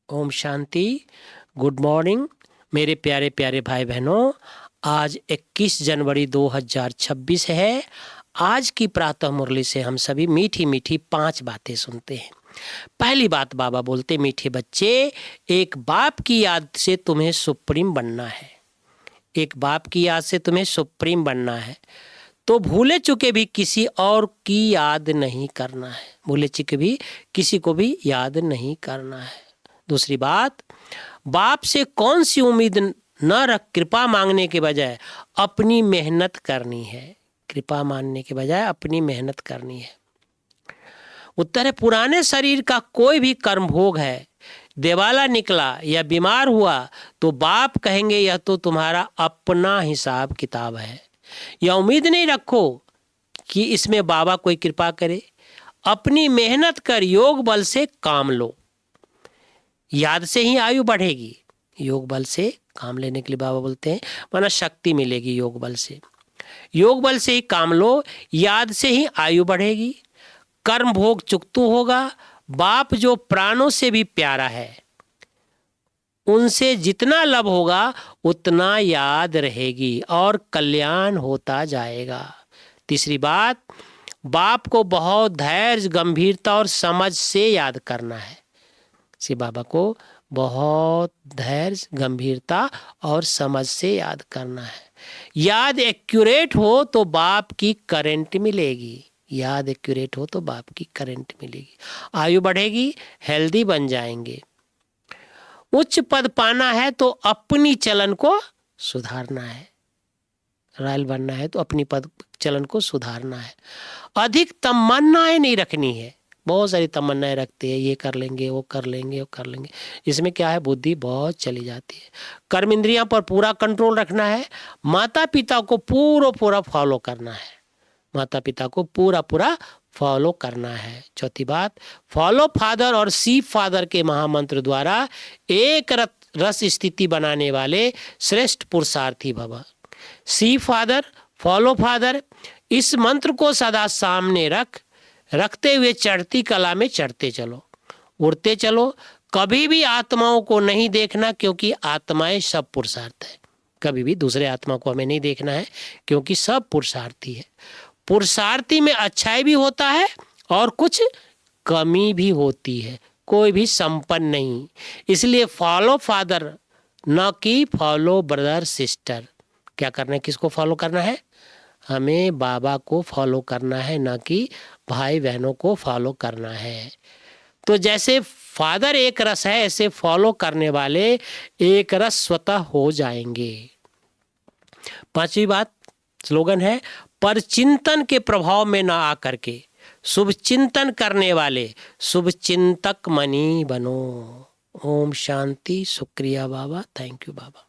Om Shanti. Good morning मेरे प्यारे प्यारे भाई बहनों। आज 21 जनवरी 2026 है। आज की प्रातः मुरली से हम सभी मीठी मीठी 5 बातें सुनते हैं। पहली बात बाबा बोलते, मीठे बच्चे, एक बाप की याद से तुम्हें सुप्रीम बनना है। एक बाप की याद से तुम्हें सुप्रीम बनना है, तो भूले चुके भी किसी और की याद नहीं करना है। भूले चुके भी किसी को भी याद नहीं करना है। दूसरी बात, बाप से कौन सी उम्मीद न रख कृपा मांगने के बजाय अपनी मेहनत करनी है। कृपा मांगने के बजाय अपनी मेहनत करनी है। उत्तर है, पुराने शरीर का कोई भी कर्म भोग है, देवाला निकला या बीमार हुआ तो बाप कहेंगे यह तो तुम्हारा अपना हिसाब किताब है। यह उम्मीद नहीं रखो कि इसमें बाबा कोई कृपा करे। अपनी मेहनत कर योग बल से काम लो। याद से ही आयु बढ़ेगी। योग बल से काम लेने के लिए बाबा बोलते हैं, माना शक्ति मिलेगी योग बल से। योग बल से ही काम लो, याद से ही आयु बढ़ेगी, कर्म भोग चुकतू होगा। बाप जो प्राणों से भी प्यारा है, उनसे जितना लब होगा उतना याद रहेगी और कल्याण होता जाएगा। तीसरी बात, बाप को बहुत धैर्य, गंभीरता और समझ से याद करना है। श्री बाबा को बहुत धैर्य, गंभीरता और समझ से याद करना है। याद एक्यूरेट हो तो बाप की करंट मिलेगी। याद एक्यूरेट हो तो बाप की करंट मिलेगी, आयु बढ़ेगी, हेल्दी बन जाएंगे। उच्च पद पाना है तो अपनी चलन को सुधारना है। रॉयल बनना है तो अपनी पद चलन को सुधारना है। अधिक तमन्नाएं नहीं रखनी है। बहुत सारी तमन्नाएं रखते हैं, ये कर लेंगे, वो कर लेंगे, वो कर लेंगे। इसमें क्या है, बुद्धि बहुत चली जाती है। कर्म इंद्रियां पर पूरा कंट्रोल रखना है। माता पिता को पूरा फॉलो करना है। माता पिता को पूरा फॉलो करना है। चौथी बात, फॉलो फादर और सी फादर के महामंत्र द्वारा एक रस स्थिति बनाने वाले श्रेष्ठ पुरुषार्थी भव। सी फादर, फॉलो फादर, इस मंत्र को सदा सामने रखते हुए चढ़ती कला में चढ़ते चलो, उड़ते चलो। कभी भी आत्माओं को नहीं देखना, क्योंकि आत्माएं सब पुरुषार्थ है। कभी भी दूसरे आत्मा को हमें नहीं देखना है, क्योंकि सब पुरुषार्थी है। पुरुषार्थी में अच्छाई भी होता है और कुछ कमी भी होती है। कोई भी संपन्न नहीं। इसलिए फॉलो फादर न कि फॉलो ब्रदर सिस्टर। क्या करना है, किसको फॉलो करना है? हमें बाबा को फॉलो करना है, ना कि भाई बहनों को फॉलो करना है। तो जैसे फादर एक रस है, ऐसे फॉलो करने वाले एक रस स्वतः हो जाएंगे। 5वीं बात, स्लोगन है, पर चिंतन के प्रभाव में ना आकर के शुभ चिंतन करने वाले शुभ चिंतक मनी बनो। ओम शांति। शुक्रिया बाबा, थैंक यू बाबा।